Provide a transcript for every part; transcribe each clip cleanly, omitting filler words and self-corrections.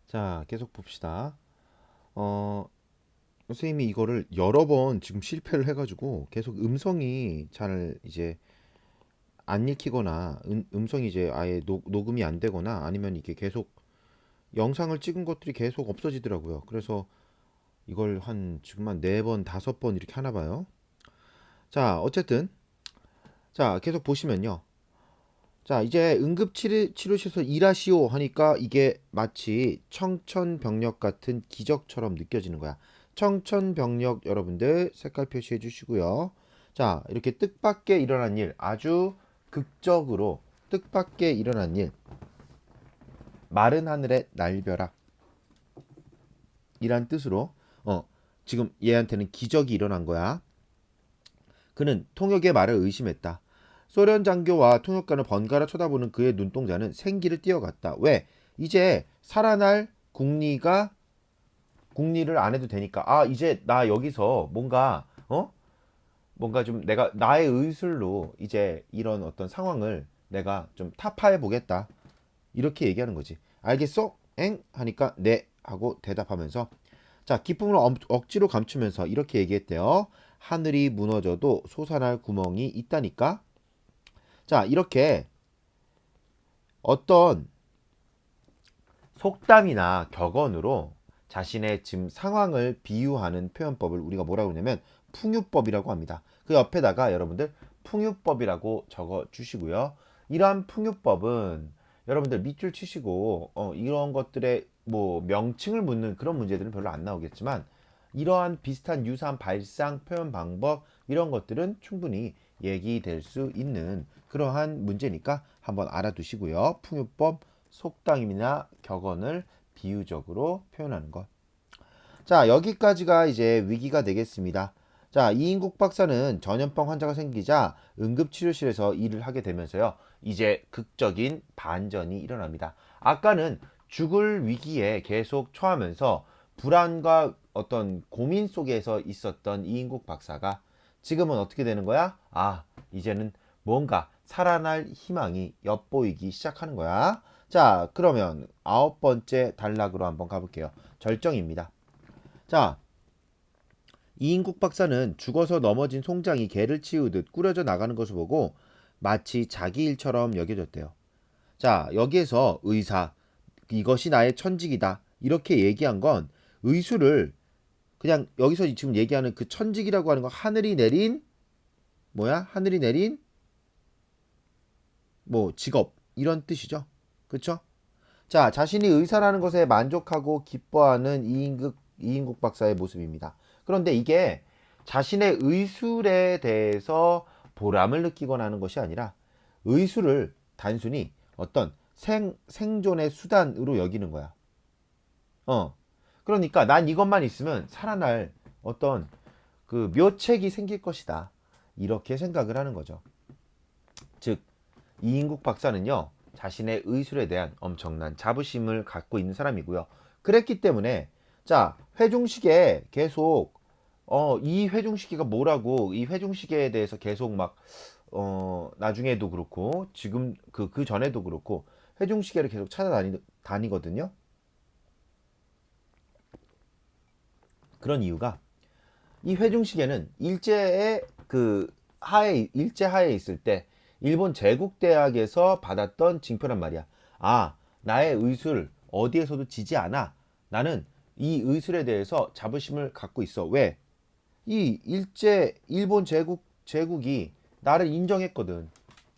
자, 계속 봅시다. 어, 선생님이 이거를 여러 번 지금 실패를 해가지고 계속 음성이 잘 이제 안 읽히거나 성이 이제 아예 녹음이 안 되거나 아니면 이게 계속 영상을 찍은 것들이 계속 없어지더라고요. 그래서 이걸 한 지금 한 네 번, 다섯 번 이렇게 하나 봐요. 자, 어쨌든 자, 계속 보시면요. 자, 이제 응급치료실에서 일하시오 하니까 이게 마치 청천벽력 같은 기적처럼 느껴지는 거야. 청천벽력 여러분들 색깔 표시해 주시고요. 자, 이렇게 뜻밖의 일어난 일, 아주 극적으로 뜻밖의 일어난 일, 마른 하늘의 날벼락 이란 뜻으로 지금 얘한테는 기적이 일어난 거야. 그는 통역의 말을 의심했다. 소련 장교와 통역관을 번갈아 쳐다보는 그의 눈동자는 생기를 띄어갔다. 왜? 이제 살아날 국리를 안 해도 되니까. 아, 이제 나 여기서 뭔가 좀 내가 나의 의술로 이제 이런 어떤 상황을 내가 좀 타파해 보겠다. 이렇게 얘기하는 거지. 알겠어? 엥? 하니까 네 하고 대답하면서 자, 기쁨을 억지로 감추면서 이렇게 얘기했대요. 하늘이 무너져도 솟아날 구멍이 있다니까. 자, 이렇게 어떤 속담이나 격언으로 자신의 지금 상황을 비유하는 표현법을 우리가 뭐라고 하냐면 풍유법이라고 합니다. 그 옆에다가 여러분들 풍유법이라고 적어 주시고요. 이러한 풍유법은 여러분들 밑줄 치시고 이런 것들의 뭐 명칭을 묻는 그런 문제들은 별로 안 나오겠지만 이러한 비슷한 유사한 발상 표현 방법 이런 것들은 충분히 얘기될 수 있는 그러한 문제니까 한번 알아두시고요. 풍유법 속담이나 격언을 비유적으로 표현하는 것. 자, 여기까지가 이제 위기가 되겠습니다. 자, 이인국 박사는 전염병 환자가 생기자 응급치료실에서 일을 하게 되면서요. 이제 극적인 반전이 일어납니다. 아까는 죽을 위기에 계속 처하면서 불안과 어떤 고민 속에서 있었던 이인국 박사가 지금은 어떻게 되는 거야? 아, 이제는 뭔가 살아날 희망이 엿보이기 시작하는 거야. 자, 그러면 아홉 번째 단락으로 한번 가볼게요. 절정입니다. 자, 이인국 박사는 죽어서 넘어진 송장이 개를 치우듯 꾸려져 나가는 것을 보고 마치 자기 일처럼 여겨졌대요. 자, 여기에서 의사, 이것이 나의 천직이다. 이렇게 얘기한 건 의수를 그냥 여기서 지금 얘기하는 그 천직이라고 하는 건 하늘이 내린 뭐야? 하늘이 내린 뭐 직업 이런 뜻이죠. 그쵸? 자, 자신이 의사라는 것에 만족하고 기뻐하는 이인국 박사의 모습입니다. 그런데 이게 자신의 의술에 대해서 보람을 느끼거나 하는 것이 아니라 의술을 단순히 어떤 생존의 수단으로 여기는 거야. 어. 그러니까 난 이것만 있으면 살아날 어떤 그 묘책이 생길 것이다. 이렇게 생각을 하는 거죠. 즉, 이인국 박사는요, 자신의 의술에 대한 엄청난 자부심을 갖고 있는 사람이고요. 그랬기 때문에, 자, 회중식에 계속, 이 회중시계가 뭐라고, 이 회중시계에 대해서 계속 막, 나중에도 그렇고, 지금, 그 전에도 그렇고, 회중시계를 계속 다니거든요. 그런 이유가, 이 회중시계는 일제 하에 있을 때 일본 제국대학에서 받았던 징표란 말이야. 아, 나의 의술 어디에서도 지지 않아. 나는 이 의술에 대해서 자부심을 갖고 있어. 왜? 일본 제국이 나를 인정했거든.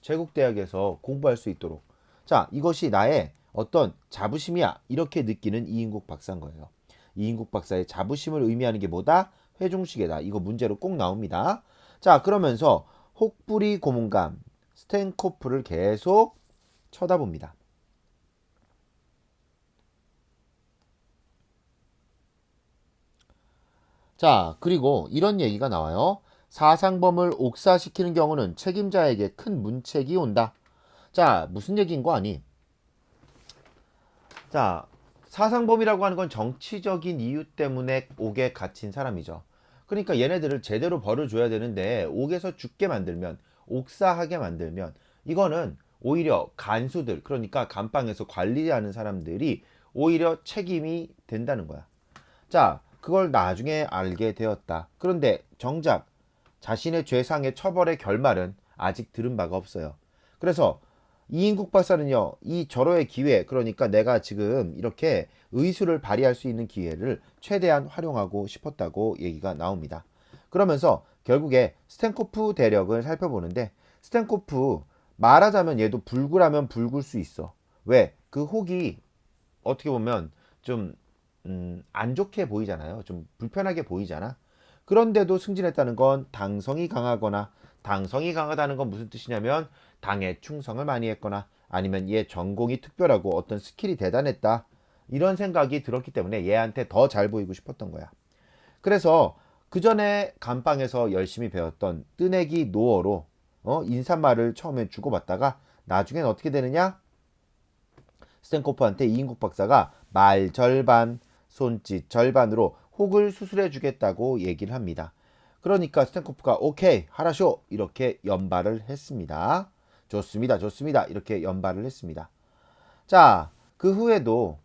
제국대학에서 공부할 수 있도록. 자, 이것이 나의 어떤 자부심이야. 이렇게 느끼는 이인국 박사인 거예요. 이인국 박사의 자부심을 의미하는 게 뭐다? 회중식이다. 이거 문제로 꼭 나옵니다. 자, 그러면서 혹부리 고문감 스탠코프를 계속 쳐다봅니다. 자, 그리고 이런 얘기가 나와요. 사상범을 옥사시키는 경우는 책임자에게 큰 문책이 온다. 자, 무슨 얘기인 거 아니? 자, 사상범이라고 하는 건 정치적인 이유 때문에 옥에 갇힌 사람이죠. 그러니까 얘네들을 제대로 벌을 줘야 되는데 옥에서 죽게 만들면 옥사하게 만들면 이거는 오히려 간수들 그러니까 감방에서 관리하는 사람들이 오히려 책임이 된다는 거야. 자, 그걸 나중에 알게 되었다. 그런데 정작 자신의 죄상의 처벌의 결말은 아직 들은 바가 없어요. 그래서 이인국 박사는요, 이 절호의 기회, 그러니까 내가 지금 이렇게 의술을 발휘할 수 있는 기회를 최대한 활용하고 싶었다고 얘기가 나옵니다. 그러면서 결국에 스탠코프 대력을 살펴보는데, 스탠코프 말하자면 얘도 불굴하면 불굴 수 있어. 왜? 그 혹이 어떻게 보면 좀 안 좋게 보이잖아요. 좀 불편하게 보이잖아. 그런데도 승진했다는 건 당성이 강하거나, 당성이 강하다는 건 무슨 뜻이냐면 당에 충성을 많이 했거나 아니면 얘 전공이 특별하고 어떤 스킬이 대단했다, 이런 생각이 들었기 때문에 얘한테 더 잘 보이고 싶었던 거야. 그래서 그 전에 감방에서 열심히 배웠던 뜨내기 노어로 인사말을 처음에 주고받다가 나중엔 어떻게 되느냐? 스탠코프한테 이인국 박사가 말 절반, 손짓 절반으로 혹을 수술해 주겠다고 얘기를 합니다. 그러니까 스탠코프가 오케이, 하라쇼, 이렇게 연발을 했습니다. 좋습니다, 좋습니다, 이렇게 연발을 했습니다. 자, 그 후에도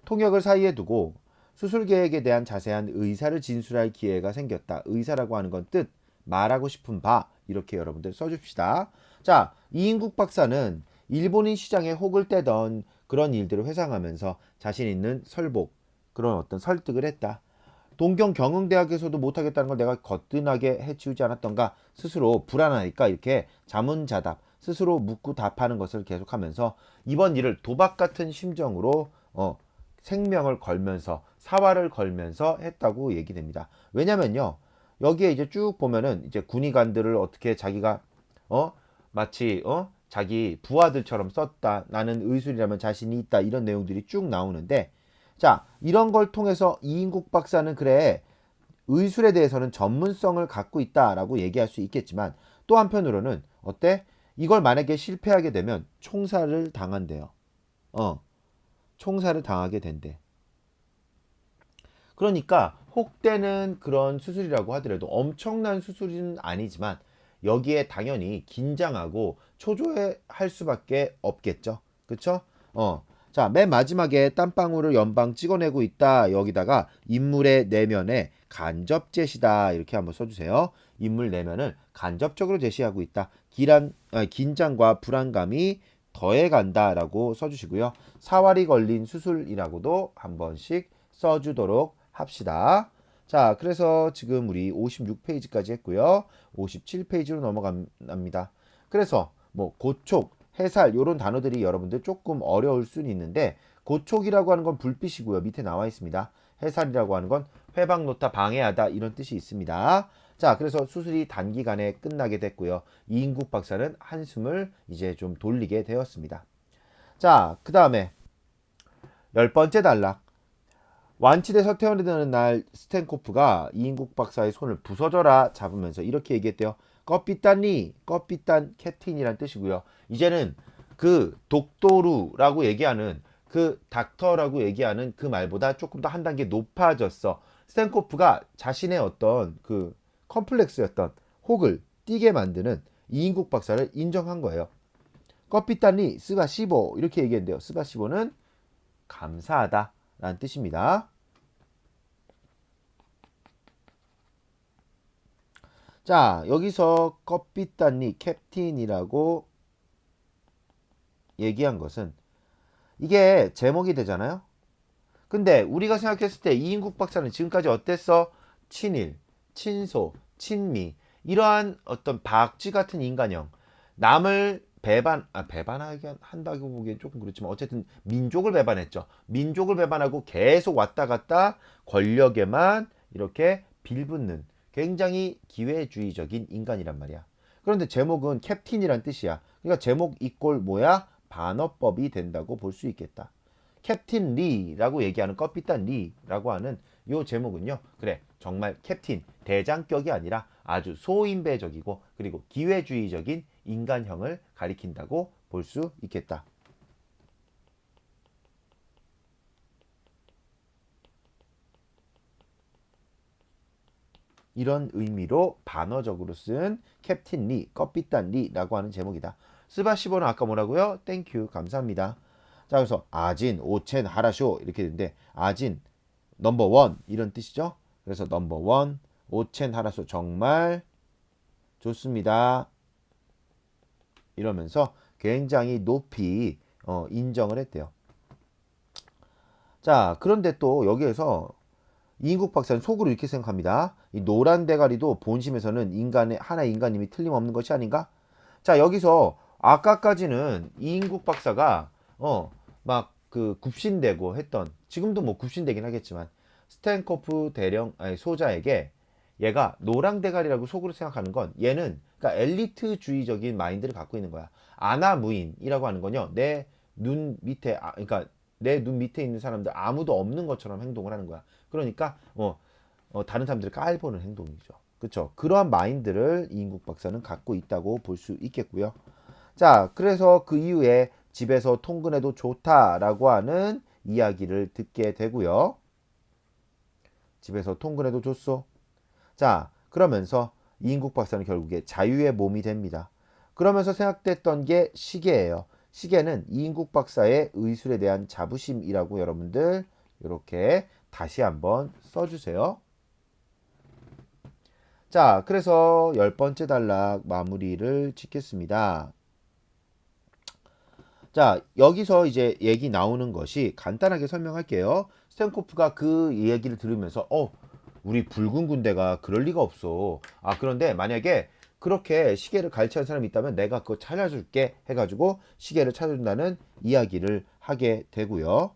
통역을 사이에 두고 수술 계획에 대한 자세한 의사를 진술할 기회가 생겼다. 의사라고 하는 건 뜻, 말하고 싶은 바, 이렇게 여러분들 써줍시다. 자, 이인국 박사는 일본인 시장에 혹을 떼던 그런 일들을 회상하면서 자신 있는 설복, 그런 어떤 설득을 했다. 동경 경흥대학에서도 못하겠다는 걸 내가 거뜬하게 해치우지 않았던가, 스스로 불안하니까 이렇게 자문자답, 스스로 묻고 답하는 것을 계속하면서 이번 일을 도박 같은 심정으로 생명을 걸면서, 사활을 걸면서 했다고 얘기됩니다. 왜냐면요, 여기에 이제 쭉 보면은 이제 군의관들을 어떻게 자기가 마치 자기 부하들처럼 썼다, 나는 의술이라면 자신이 있다, 이런 내용들이 쭉 나오는데, 자, 이런 걸 통해서 이인국 박사는 그래, 의술에 대해서는 전문성을 갖고 있다라고 얘기할 수 있겠지만, 또 한편으로는 어때? 이걸 만약에 실패하게 되면 총살을 당한대요. 총살을 당하게 된대. 그러니까 혹되는 그런 수술이라고 하더라도 엄청난 수술은 아니지만 여기에 당연히 긴장하고 초조해할 수밖에 없겠죠. 그쵸? 자, 맨 마지막에 땀방울을 연방 찍어내고 있다. 여기다가 인물의 내면에 간접제시다, 이렇게 한번 써주세요. 인물 내면을 간접적으로 제시하고 있다. 긴장과 불안감이 더해간다라고 써주시고요. 사활이 걸린 수술이라고도 한 번씩 써주도록 합시다. 자, 그래서 지금 우리 56페이지까지 했고요. 57페이지로 넘어갑니다. 그래서 뭐 고촉, 해살, 이런 단어들이 여러분들 조금 어려울 수는 있는데, 고촉이라고 하는 건 불빛이고요. 밑에 나와 있습니다. 해살이라고 하는 건 회방 놓다, 방해하다, 이런 뜻이 있습니다. 자, 그래서 수술이 단기간에 끝나게 됐고요. 이인국 박사는 한숨을 이제 좀 돌리게 되었습니다. 자, 그 다음에 10번째 단락. 완치돼서 퇴원되는 날 스탠코프가 이인국 박사의 손을 부서져라 잡으면서 이렇게 얘기했대요. 꺼삐딴니, 꺼삐딴 캡틴이란 뜻이고요. 이제는 그 독도루라고 얘기하는, 그 닥터라고 얘기하는 그 말보다 조금 더 한 단계 높아졌어. 스탠코프가 자신의 어떤 그 컴플렉스였던 혹을 띄게 만드는 이인국 박사를 인정한 거예요. 꺼삐딴니 스바시보, 이렇게 얘기했는데요. 스바시보는 감사하다 라는 뜻입니다. 자, 여기서 꺼삐딴니 캡틴이라고 얘기한 것은 이게 제목이 되잖아요. 근데 우리가 생각했을 때 이인국 박사는 지금까지 어땠어? 친일, 친소, 친미, 이러한 어떤 박쥐 같은 인간형, 남을 배반하게 한다고 보기엔 조금 그렇지만 어쨌든 민족을 배반했죠. 민족을 배반하고 계속 왔다 갔다 권력에만 이렇게 빌붙는 굉장히 기회주의적인 인간이란 말이야. 그런데 제목은 캡틴이란 뜻이야. 그러니까 제목 이꼴 뭐야? 반어법이 된다고 볼 수 있겠다. 캡틴 리라고 얘기하는 꺼삐딴 리라고 하는 요 제목은요, 그래, 정말 캡틴, 대장격이 아니라 아주 소인배적이고 그리고 기회주의적인 인간형을 가리킨다고 볼 수 있겠다. 이런 의미로 반어적으로 쓴 캡틴 리, 꺼삐딴 리라고 하는 제목이다. 스바시보는 아까 뭐라고요? 땡큐, 감사합니다. 자, 그래서 아진, 오첸, 하라쇼 이렇게 되는데 아진 넘버 원 이런 뜻이죠. 그래서 넘버 원, 오첸, 하라쇼 정말 좋습니다. 이러면서 굉장히 높이 인정을 했대요. 자, 그런데 또 여기에서 이인국 박사는 속으로 이렇게 생각합니다. 이 노란 대가리도 본심에서는 인간의 하나의 인간님이 틀림없는 것이 아닌가? 자, 여기서 아까까지는 이인국 박사가 막 그 굽신대고 했던, 지금도 뭐 굽신대긴 하겠지만 스탠코프 대령 아니 소자에게 얘가 노랑 대가리라고 속으로 생각하는 건, 얘는 그러니까 엘리트주의적인 마인드를 갖고 있는 거야. 아나무인이라고 하는 건요, 내 눈 밑에 그러니까 내 눈 밑에 있는 사람들 아무도 없는 것처럼 행동을 하는 거야. 그러니까 다른 사람들을 깔보는 행동이죠. 그렇죠? 그러한 마인드를 이인국 박사는 갖고 있다고 볼 수 있겠고요. 자, 그래서 그 이후에 집에서 통근해도 좋다라고 하는 이야기를 듣게 되고요. 집에서 통근해도 좋소. 자, 그러면서 이인국 박사는 결국에 자유의 몸이 됩니다. 그러면서 생각됐던 게 시계예요. 시계는 이인국 박사의 의술에 대한 자부심이라고 여러분들 이렇게 다시 한번 써주세요. 자, 그래서 10번째 단락 마무리를 짓겠습니다. 자, 여기서 이제 얘기 나오는 것이 간단하게 설명할게요. 스탠코프가 그 얘기를 들으면서 우리 붉은 군대가 그럴 리가 없어. 아, 그런데 만약에 그렇게 시계를 갈취한 사람이 있다면 내가 그거 찾아줄게 해가지고 시계를 찾아준다는 이야기를 하게 되고요.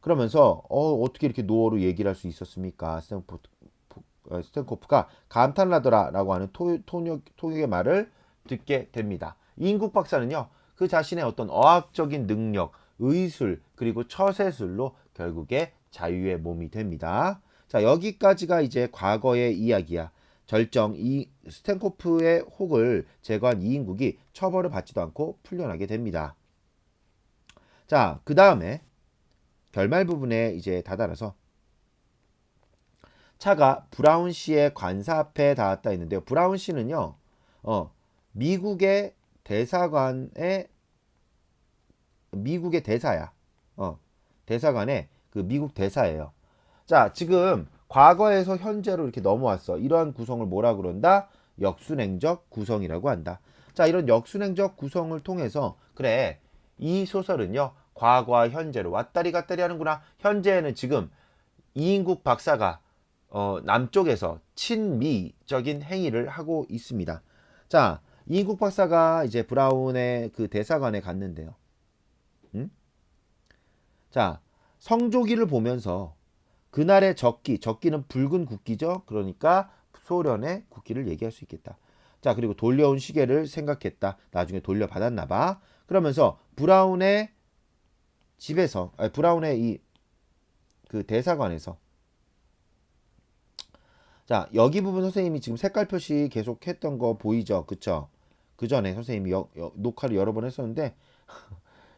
그러면서 어떻게 이렇게 노어로 얘기를 할 수 있었습니까? 스탠코프가 감탄을 하더라라고 하는 토익의 말을 듣게 됩니다. 이인국 박사는요, 그 자신의 어떤 어학적인 능력, 의술, 그리고 처세술로 결국에 자유의 몸이 됩니다. 자, 여기까지가 이제 과거의 이야기야. 절정 이 스탠코프의 혹을 제거한 이인국이 처벌을 받지도 않고 풀려나게 됩니다. 자, 그 다음에 결말 부분에 이제 다다라서 차가 브라운시의 관사 앞에 닿았다 했는데요. 브라운시는요, 미국의 미국의 대사야. 대사관의 그 미국 대사예요. 자, 지금 과거에서 현재로 이렇게 넘어왔어. 이러한 구성을 뭐라 그런다? 역순행적 구성이라고 한다. 자, 이런 역순행적 구성을 통해서 그래, 이 소설은요, 과거와 현재로 왔다리 갔다리 하는구나. 현재에는 지금 이인국 박사가 남쪽에서 친미적인 행위를 하고 있습니다. 자, 이인국 박사가 이제 브라운의 그 대사관에 갔는데요. 자, 성조기를 보면서 그날의 적기는 붉은 국기죠. 그러니까 소련의 국기를 얘기할 수 있겠다. 자, 그리고 돌려온 시계를 생각했다. 나중에 돌려받았나 봐. 그러면서 브라운의 집에서, 브라운의 이 그 대사관에서, 자, 여기 부분 선생님이 지금 색깔 표시 계속 했던 거 보이죠? 그쵸? 그 전에 선생님이 녹화를 여러 번 했었는데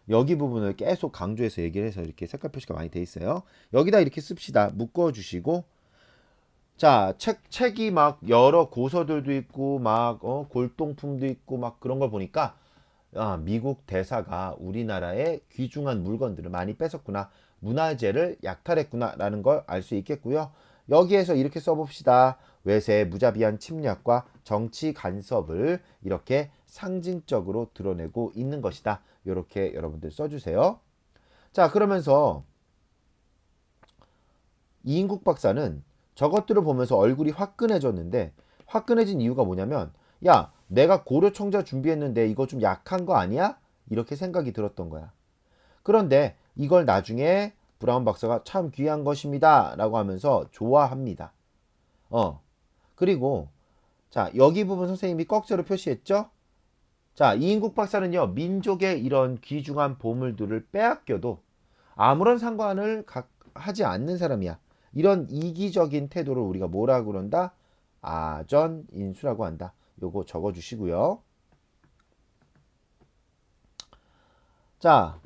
여기 부분을 계속 강조해서 얘기를 해서 이렇게 색깔 표시가 많이 돼 있어요. 여기다 이렇게 씁시다. 묶어 주시고, 자, 책이 막 여러 고서들도 있고 막 골동품도 있고 막 그런 걸 보니까 미국 대사가 우리나라의 귀중한 물건들을 많이 뺏었구나, 문화재를 약탈했구나 라는 걸 알 수 있겠고요. 여기에서 이렇게 써봅시다. 외세의 무자비한 침략과 정치 간섭을 이렇게 상징적으로 드러내고 있는 것이다. 이렇게 여러분들 써주세요. 자, 그러면서 이인국 박사는 저것들을 보면서 얼굴이 화끈해졌는데, 화끈해진 이유가 뭐냐면, 야, 내가 고려청자 준비했는데 이거 좀 약한 거 아니야? 이렇게 생각이 들었던 거야. 그런데 이걸 나중에 브라운 박사가 참 귀한 것입니다 라고 하면서 좋아합니다. 그리고 자, 여기 부분 선생님이 꺽쇠로 표시했죠? 자, 이인국 박사는요, 민족의 이런 귀중한 보물들을 빼앗겨도 아무런 상관을 하지 않는 사람이야. 이런 이기적인 태도를 우리가 뭐라 그런다? 아전인수라고 한다. 요거 적어 주시고요. 자,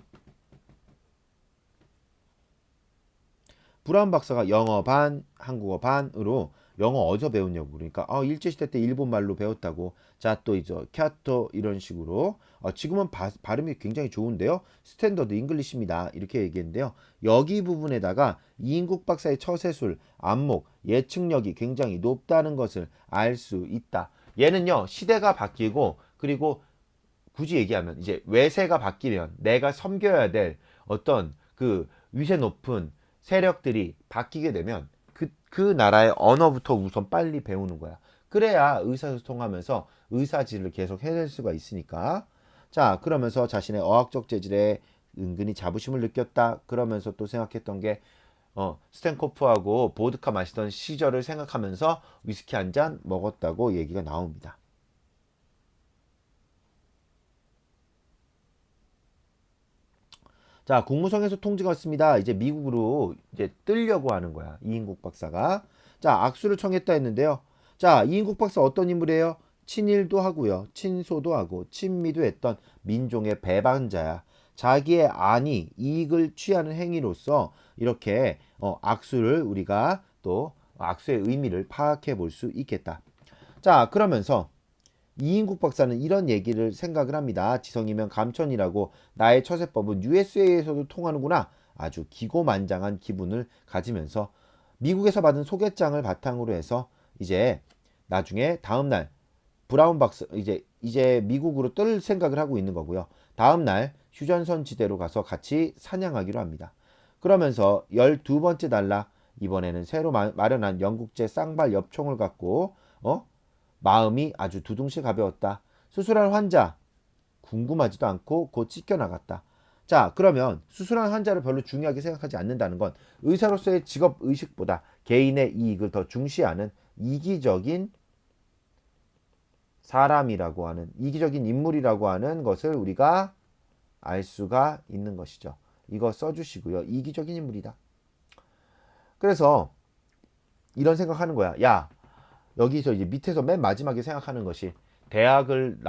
브라운 박사가 영어 반, 한국어 반으로 영어 어디서 배웠냐고. 그러니까 일제시대 때 일본 말로 배웠다고. 자, 또 이제 캬토 이런 식으로 지금은 발음이 굉장히 좋은데요. 스탠더드 잉글리시입니다. 이렇게 얘기했는데요. 여기 부분에다가 이인국 박사의 처세술, 안목, 예측력이 굉장히 높다는 것을 알 수 있다. 얘는요, 시대가 바뀌고 그리고 굳이 얘기하면 이제 외세가 바뀌면 내가 섬겨야 될 어떤 그 위세 높은 세력들이 바뀌게 되면 그 나라의 언어부터 우선 빨리 배우는 거야. 그래야 의사소통하면서 의사지를 계속 해낼 수가 있으니까. 자, 그러면서 자신의 어학적 재질에 은근히 자부심을 느꼈다. 그러면서 또 생각했던 게 스탠코프하고 보드카 마시던 시절을 생각하면서 위스키 한 잔 먹었다고 얘기가 나옵니다. 자, 국무성에서 통지가 왔습니다. 이제 미국으로 이제 뜨려고 하는 거야. 이인국 박사가. 자, 악수를 청했다 했는데요. 자, 이인국 박사 어떤 인물이에요? 친일도 하고요. 친소도 하고 친미도 했던 민종의 배반자야. 자기의 안위, 이익을 취하는 행위로서 이렇게 악수를 우리가 또 악수의 의미를 파악해 볼 수 있겠다. 자, 그러면서 이인국 박사는 이런 얘기를 생각을 합니다. 지성이면 감천이라고 나의 처세법은 USA에서도 통하는구나. 아주 기고만장한 기분을 가지면서 미국에서 받은 소개장을 바탕으로 해서 이제 나중에 다음날 브라운 박사 이제 미국으로 뜰 생각을 하고 있는 거고요. 다음날 휴전선 지대로 가서 같이 사냥하기로 합니다. 그러면서 12번째 날라 이번에는 새로 마련한 영국제 쌍발 엽총을 갖고 마음이 아주 두둥실 가벼웠다. 수술할 환자 궁금하지도 않고 곧 찢겨나갔다. 자, 그러면 수술한 환자를 별로 중요하게 생각하지 않는다는 건 의사로서의 직업 의식보다 개인의 이익을 더 중시하는 이기적인 사람이라고 하는 이기적인 인물이라고 하는 것을 우리가 알 수가 있는 것이죠. 이거 써주시고요. 이기적인 인물이다. 그래서 이런 생각하는 거야. 야, 여기서 이제 밑에서 맨 마지막에 생각하는 것이 대학을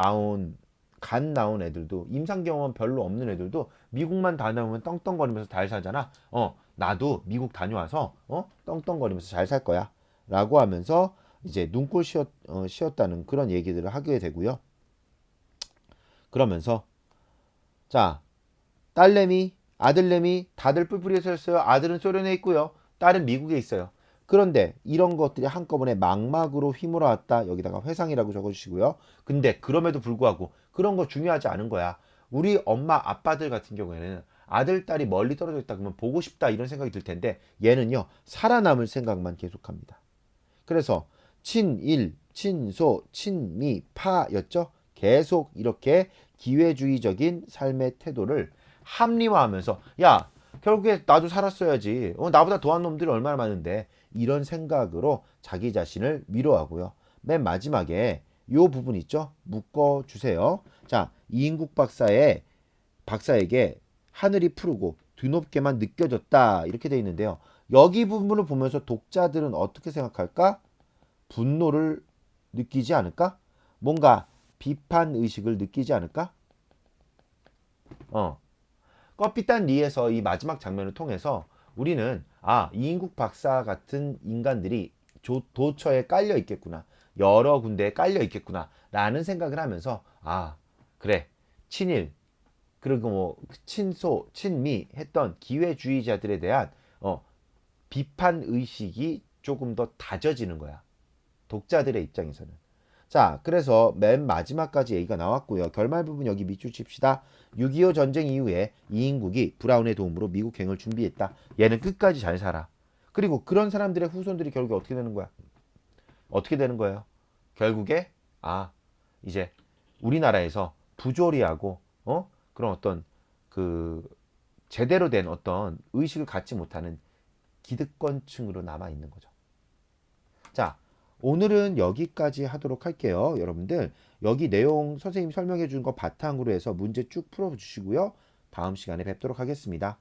간 나온 애들도 임상 경험 별로 없는 애들도 미국만 다녀오면 떵떵거리면서 잘 살잖아. 나도 미국 다녀와서 떵떵거리면서 잘 살 거야. 라고 하면서 이제 눈꼴 쉬었다는 그런 얘기들을 하게 되고요. 그러면서 자, 딸내미, 아들내미 다들 뿔뿔이 섰어요. 아들은 소련에 있고요. 딸은 미국에 있어요. 그런데 이런 것들이 한꺼번에 망막으로 휘몰아왔다. 여기다가 회상이라고 적어주시고요. 근데 그럼에도 불구하고 그런 거 중요하지 않은 거야. 우리 엄마 아빠들 같은 경우에는 아들 딸이 멀리 떨어져 있다 그러면 보고 싶다 이런 생각이 들 텐데 얘는요 살아남을 생각만 계속합니다. 그래서 친일, 친소, 친미, 파였죠. 계속 이렇게 기회주의적인 삶의 태도를 합리화하면서 야 결국에 나도 살았어야지. 나보다 더한 놈들이 얼마나 많은데 이런 생각으로 자기 자신을 위로하고요. 맨 마지막에 요 부분 있죠? 묶어주세요. 자, 이인국 박사에게 하늘이 푸르고 드높게만 느껴졌다 이렇게 돼 있는데요. 여기 부분을 보면서 독자들은 어떻게 생각할까? 분노를 느끼지 않을까? 뭔가 비판 의식을 느끼지 않을까? 껍비딴 리에서 이 마지막 장면을 통해서 우리는 이인국 박사 같은 인간들이 도처에 깔려 있겠구나. 여러 군데에 깔려 있겠구나. 라는 생각을 하면서 그래. 친일 그리고 뭐 친소, 친미 했던 기회주의자들에 대한 비판 의식이 조금 더 다져지는 거야. 독자들의 입장에서는. 자, 그래서 맨 마지막까지 얘기가 나왔고요. 결말 부분 여기 밑줄 칩시다. 6.25 전쟁 이후에 이인국이 브라운의 도움으로 미국행을 준비했다. 얘는 끝까지 잘 살아. 그리고 그런 사람들의 후손들이 결국에 어떻게 되는 거야? 어떻게 되는 거예요? 결국에 이제 우리나라에서 부조리하고 그런 어떤 그 제대로 된 어떤 의식을 갖지 못하는 기득권층으로 남아 있는 거죠. 자, 오늘은 여기까지 하도록 할게요. 여러분들 여기 내용 선생님이 설명해 준 거 바탕으로 해서 문제 쭉 풀어 주시고요. 다음 시간에 뵙도록 하겠습니다.